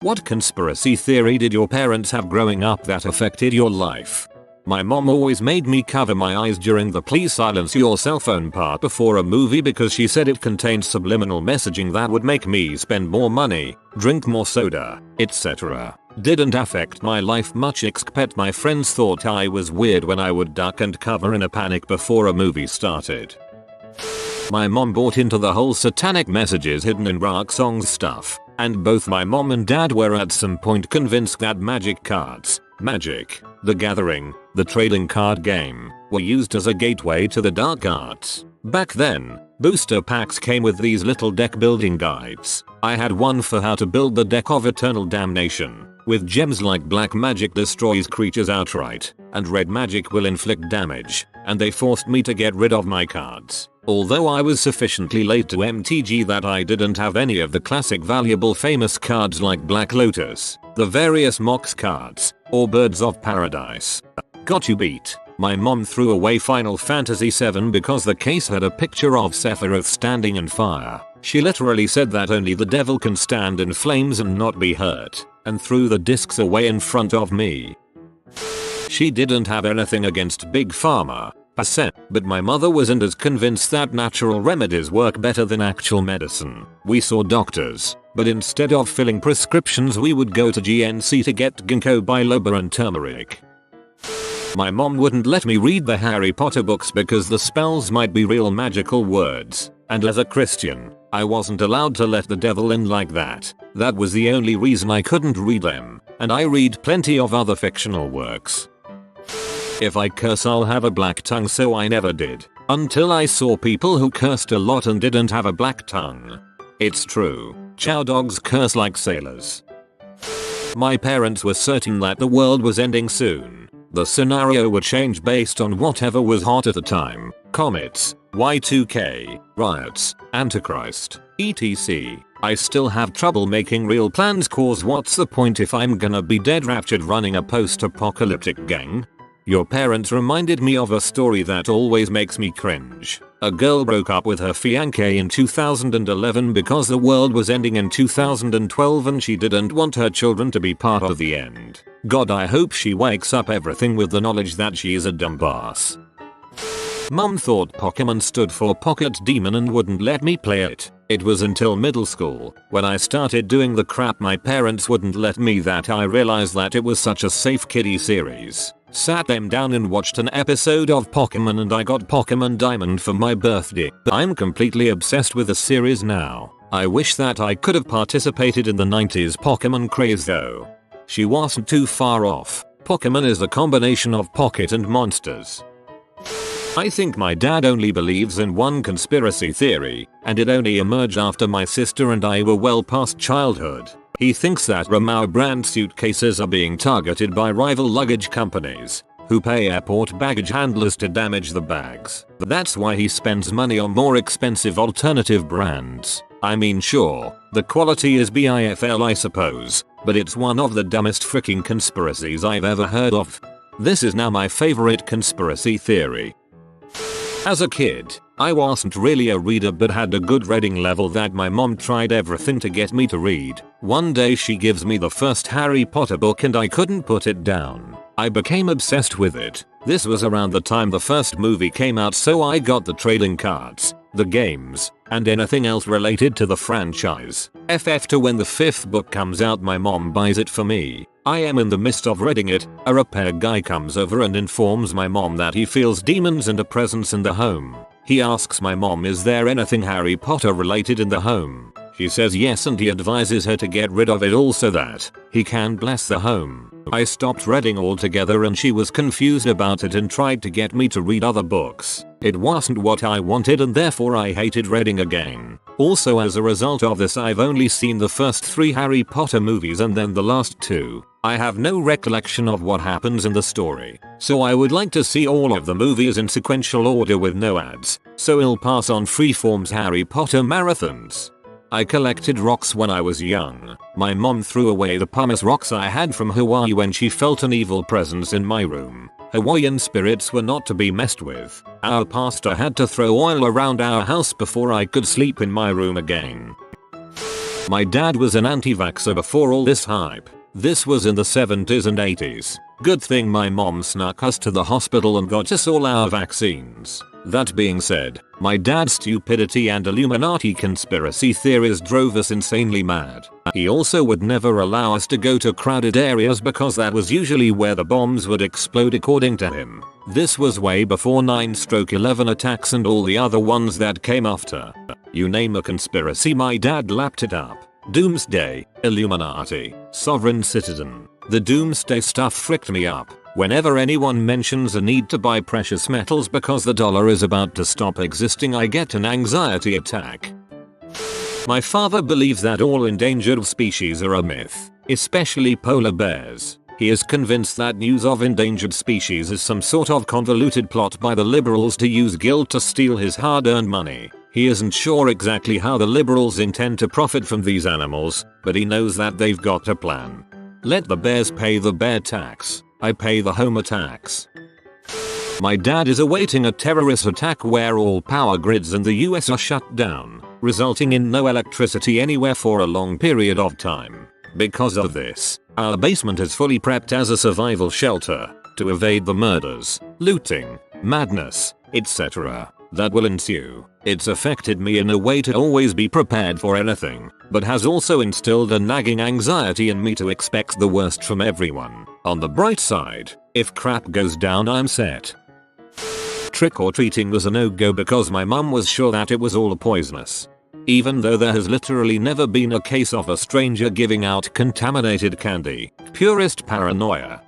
What conspiracy theory did your parents have growing up that affected your life? My mom always made me cover my eyes during the please silence your cell phone part before a movie because she said it contained subliminal messaging that would make me spend more money, drink more soda, etc. Didn't affect my life much except my friends thought I was weird when I would duck and cover in a panic before a movie started. My mom bought into the whole satanic messages hidden in rock songs stuff, and both my mom and dad were at some point convinced that magic cards, Magic, the Gathering, the trading card game, were used as a gateway to the dark arts. Back then, booster packs came with these little deck building guides. I had one for how to build the deck of Eternal Damnation, with gems like black magic destroys creatures outright, and red magic will inflict damage, and they forced me to get rid of my cards. Although I was sufficiently late to MTG that I didn't have any of the classic valuable famous cards like Black Lotus, the various Mox cards, or Birds of Paradise. Got you beat. My mom threw away Final Fantasy VII because the case had a picture of Sephiroth standing in fire. She literally said that only the devil can stand in flames and not be hurt, and threw the discs away in front of me. She didn't have anything against Big Pharma, but my mother wasn't as convinced that natural remedies work better than actual medicine. We saw doctors, but instead of filling prescriptions we would go to GNC to get ginkgo biloba and turmeric. My mom wouldn't let me read the Harry Potter books because the spells might be real magical words, and as a Christian, I wasn't allowed to let the devil in like that. That was the only reason I couldn't read them, and I read plenty of other fictional works. If I curse I'll have a black tongue, so I never did, until I saw people who cursed a lot and didn't have a black tongue. It's true, chow dogs curse like sailors. My parents were certain that the world was ending soon. The scenario would change based on whatever was hot at the time, comets, Y2K, riots, Antichrist, etc. I still have trouble making real plans cause what's the point if I'm gonna be dead raptured running a post-apocalyptic gang? Your parents reminded me of a story that always makes me cringe. A girl broke up with her fiancé in 2011 because the world was ending in 2012 and she didn't want her children to be part of the end. God, I hope she wakes up everything with the knowledge that she is a dumbass. Mum thought Pokemon stood for Pocket Demon and wouldn't let me play it. It was until middle school, when I started doing the crap my parents wouldn't let me, that I realized that it was such a safe kiddie series. Sat them down and watched an episode of Pokemon and I got Pokemon Diamond for my birthday. I'm completely obsessed with the series now. I wish that I could have participated in the 90s Pokemon craze though. She wasn't too far off. Pokemon is a combination of pocket and monsters. I think my dad only believes in one conspiracy theory, and it only emerged after my sister and I were well past childhood. He thinks that Ramau brand suitcases are being targeted by rival luggage companies, who pay airport baggage handlers to damage the bags. That's why he spends money on more expensive alternative brands. I mean, sure, the quality is BIFL I suppose, but it's one of the dumbest freaking conspiracies I've ever heard of. This is now my favorite conspiracy theory. As a kid, I wasn't really a reader but had a good reading level that my mom tried everything to get me to read. One day she gives me the first Harry Potter book and I couldn't put it down. I became obsessed with it. This was around the time the first movie came out, so I got the trading cards, the games, and anything else related to the franchise. To when the fifth book comes out my mom buys it for me. I am in the midst of reading it, a repair guy comes over and informs my mom that he feels demons and a presence in the home. He asks my mom, is there anything Harry Potter related in the home? She says yes, and he advises her to get rid of it all so that he can bless the home. I stopped reading altogether and she was confused about it and tried to get me to read other books. It wasn't what I wanted and therefore I hated reading again. Also, as a result of this, I've only seen the first 3 Harry Potter movies and then the last 2. I have no recollection of what happens in the story, so I would like to see all of the movies in sequential order with no ads, so I'll pass on Freeform's Harry Potter marathons. I collected rocks when I was young. My mom threw away the pumice rocks I had from Hawaii when she felt an evil presence in my room. Hawaiian spirits were not to be messed with. Our pastor had to throw oil around our house before I could sleep in my room again. My dad was an anti-vaxxer before all this hype. This was in the 70s and 80s. Good thing my mom snuck us to the hospital and got us all our vaccines. That being said, my dad's stupidity and Illuminati conspiracy theories drove us insanely mad. He also would never allow us to go to crowded areas because that was usually where the bombs would explode according to him. This was way before 9/11 attacks and all the other ones that came after. You name a conspiracy, my dad lapped it up. Doomsday, Illuminati, sovereign citizen. The doomsday stuff fricked me up. Whenever anyone mentions a need to buy precious metals because the dollar is about to stop existing, I get an anxiety attack. My father believes that all endangered species are a myth, especially polar bears. He is convinced that news of endangered species is some sort of convoluted plot by the liberals to use guilt to steal his hard-earned money. He isn't sure exactly how the liberals intend to profit from these animals, but he knows that they've got a plan. Let the bears pay the bear tax. I pay the homo tax. My dad is awaiting a terrorist attack where all power grids in the US are shut down, resulting in no electricity anywhere for a long period of time. Because of this, our basement is fully prepped as a survival shelter to evade the murders, looting, madness, etc. that will ensue. It's affected me in a way to always be prepared for anything, but has also instilled a nagging anxiety in me to expect the worst from everyone. On the bright side, if crap goes down, I'm set. Trick-or-treating was a no-go because my mum was sure that it was all poisonous. Even though there has literally never been a case of a stranger giving out contaminated candy. Purest paranoia.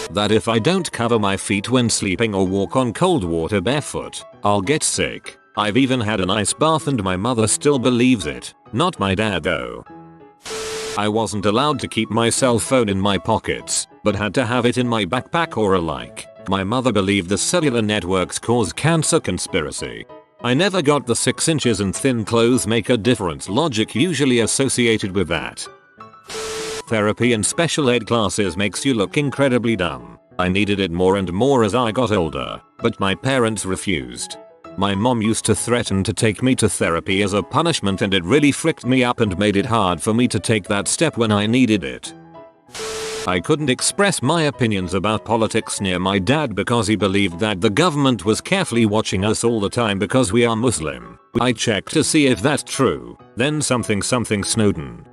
That if I don't cover my feet when sleeping or walk on cold water barefoot, I'll get sick. I've even had an ice bath and my mother still believes it. Not my dad though. I wasn't allowed to keep my cell phone in my pockets, but had to have it in my backpack or alike. My mother believed the cellular networks cause cancer conspiracy. I never got the 6 inches and thin clothes make a difference logic usually associated with that. Therapy and special ed classes makes you look incredibly dumb. I needed it more and more as I got older, but my parents refused. My mom used to threaten to take me to therapy as a punishment and it really fricked me up and made it hard for me to take that step when I needed it. I couldn't express my opinions about politics near my dad because he believed that the government was carefully watching us all the time because we are Muslim. I checked to see if that's true, then something Snowden.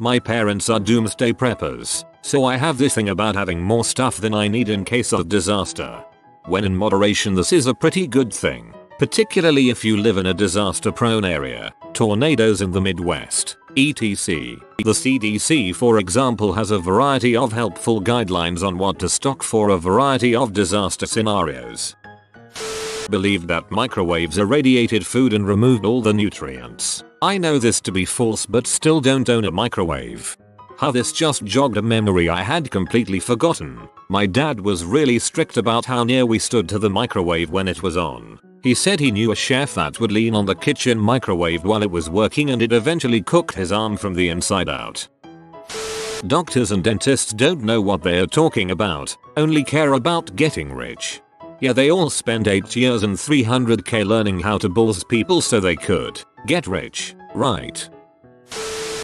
My parents are doomsday preppers, so I have this thing about having more stuff than I need in case of disaster. When in moderation, this is a pretty good thing, particularly if you live in a disaster-prone area, tornadoes in the Midwest, etc. The CDC, for example, has a variety of helpful guidelines on what to stock for a variety of disaster scenarios. Believed that microwaves irradiated food and removed all the nutrients. I know this to be false but still don't own a microwave. How this just jogged a memory I had completely forgotten. My dad was really strict about how near we stood to the microwave when it was on. He said he knew a chef that would lean on the kitchen microwave while it was working and it eventually cooked his arm from the inside out. Doctors and dentists don't know what they're talking about, only care about getting rich. Yeah, they all spend 8 years and $300k learning how to bulls people so they could get rich, right?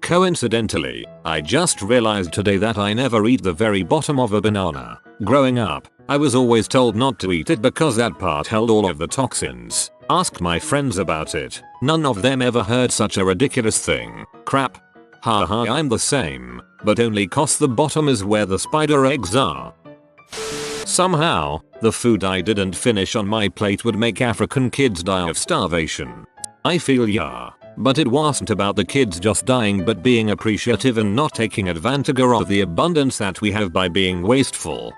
Coincidentally, I just realized today that I never eat the very bottom of a banana. Growing up, I was always told not to eat it because that part held all of the toxins. Ask my friends about it. None of them ever heard such a ridiculous thing. Crap. Haha, I'm the same, but only 'cause the bottom is where the spider eggs are. Somehow, the food I didn't finish on my plate would make African kids die of starvation. I feel yeah, but it wasn't about the kids just dying but being appreciative and not taking advantage of the abundance that we have by being wasteful.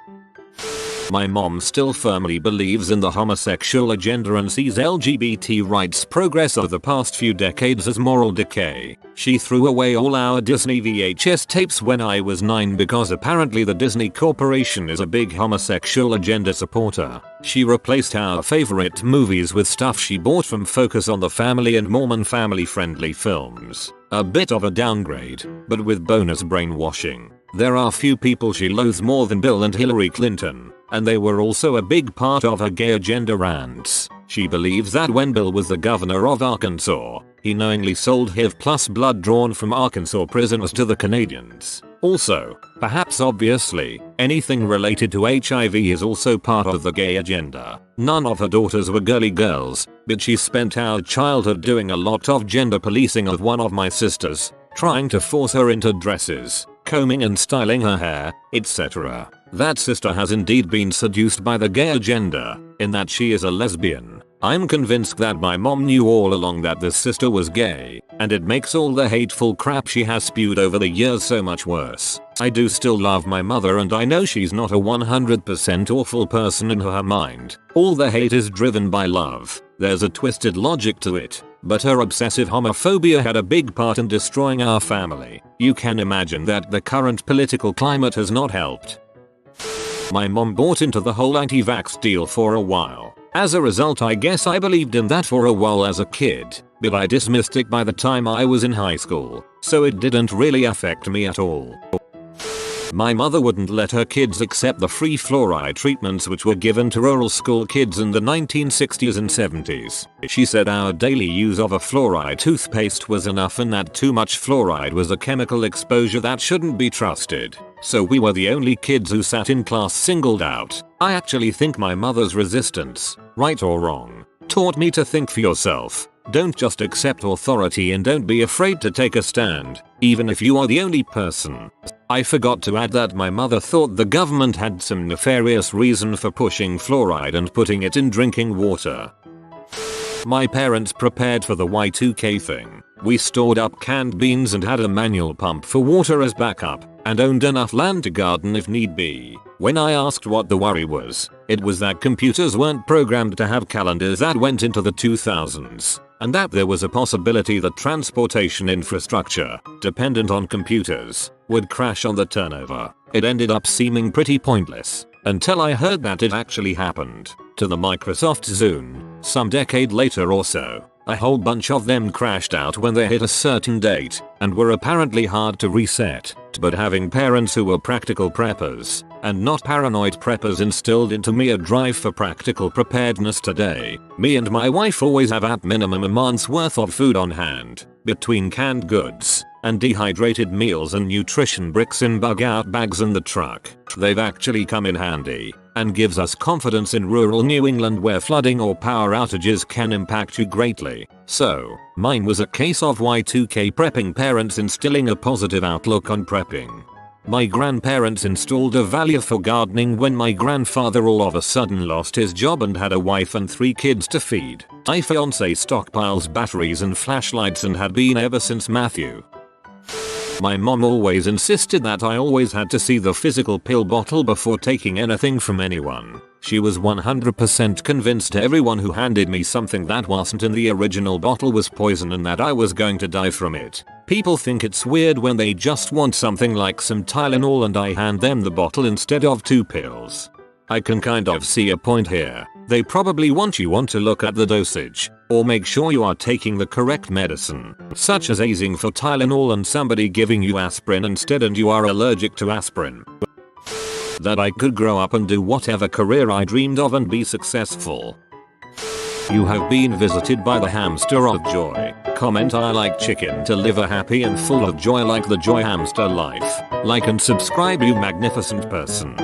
My mom still firmly believes in the homosexual agenda and sees LGBT rights progress of the past few decades as moral decay. She threw away all our Disney VHS tapes when I was 9 because apparently the Disney Corporation is a big homosexual agenda supporter. She replaced our favorite movies with stuff she bought from Focus on the Family and Mormon family-friendly films. A bit of a downgrade, but with bonus brainwashing. There are few people she loathes more than Bill and Hillary Clinton, and they were also a big part of her gay agenda rants. She believes that when Bill was the governor of Arkansas, he knowingly sold HIV plus blood drawn from Arkansas prisoners to the Canadians. Also, perhaps obviously, anything related to HIV is also part of the gay agenda. None of her daughters were girly girls, but she spent our childhood doing a lot of gender policing of one of my sisters, trying to force her into dresses, combing and styling her hair, etc. That sister has indeed been seduced by the gay agenda, in that she is a lesbian. I'm convinced that my mom knew all along that this sister was gay, and it makes all the hateful crap she has spewed over the years so much worse. I do still love my mother and I know she's not a 100% awful person in her mind. All the hate is driven by love. There's a twisted logic to it, but her obsessive homophobia had a big part in destroying our family. You can imagine that the current political climate has not helped. My mom bought into the whole anti-vax deal for a while. As a result, I guess I believed in that for a while as a kid, but I dismissed it by the time I was in high school, so it didn't really affect me at all. My mother wouldn't let her kids accept the free fluoride treatments which were given to rural school kids in the 1960s and 70s. She said our daily use of a fluoride toothpaste was enough and that too much fluoride was a chemical exposure that shouldn't be trusted. So we were the only kids who sat in class singled out. I actually think my mother's resistance, right or wrong, taught me to think for yourself. Don't just accept authority and don't be afraid to take a stand, even if you are the only person. I forgot to add that my mother thought the government had some nefarious reason for pushing fluoride and putting it in drinking water. My parents prepared for the Y2K thing. We stored up canned beans and had a manual pump for water as backup, and owned enough land to garden if need be. When I asked what the worry was, it was that computers weren't programmed to have calendars that went into the 2000s, and that there was a possibility that transportation infrastructure, dependent on computers, would crash on the turnover. It ended up seeming pretty pointless, until I heard that it actually happened. To the Microsoft Zune, some decade later or so, a whole bunch of them crashed out when they hit a certain date, and were apparently hard to reset. But having parents who were practical preppers, and not paranoid preppers, instilled into me a drive for practical preparedness today. Me and my wife always have at minimum a month's worth of food on hand, between canned goods, and dehydrated meals and nutrition bricks in bug-out bags in the truck. They've actually come in handy, and gives us confidence in rural New England where flooding or power outages can impact you greatly. So, mine was a case of Y2K prepping parents instilling a positive outlook on prepping. My grandparents installed a value for gardening when my grandfather all of a sudden lost his job and had a wife and 3 kids to feed. My fiance stockpiles batteries and flashlights and had been ever since Matthew. My mom always insisted that I always had to see the physical pill bottle before taking anything from anyone. She was 100% convinced everyone who handed me something that wasn't in the original bottle was poison and that I was going to die from it. People think it's weird when they just want something like some Tylenol and I hand them the bottle instead of 2 pills. I can kind of see a point here. They probably want you to look at the dosage, or make sure you are taking the correct medicine, such as asing for Tylenol and somebody giving you aspirin instead and you are allergic to aspirin. That I could grow up and do whatever career I dreamed of and be successful. You have been visited by the hamster of joy. Comment I like chicken to live a happy and full of joy like the joy hamster life. Like and subscribe you magnificent person.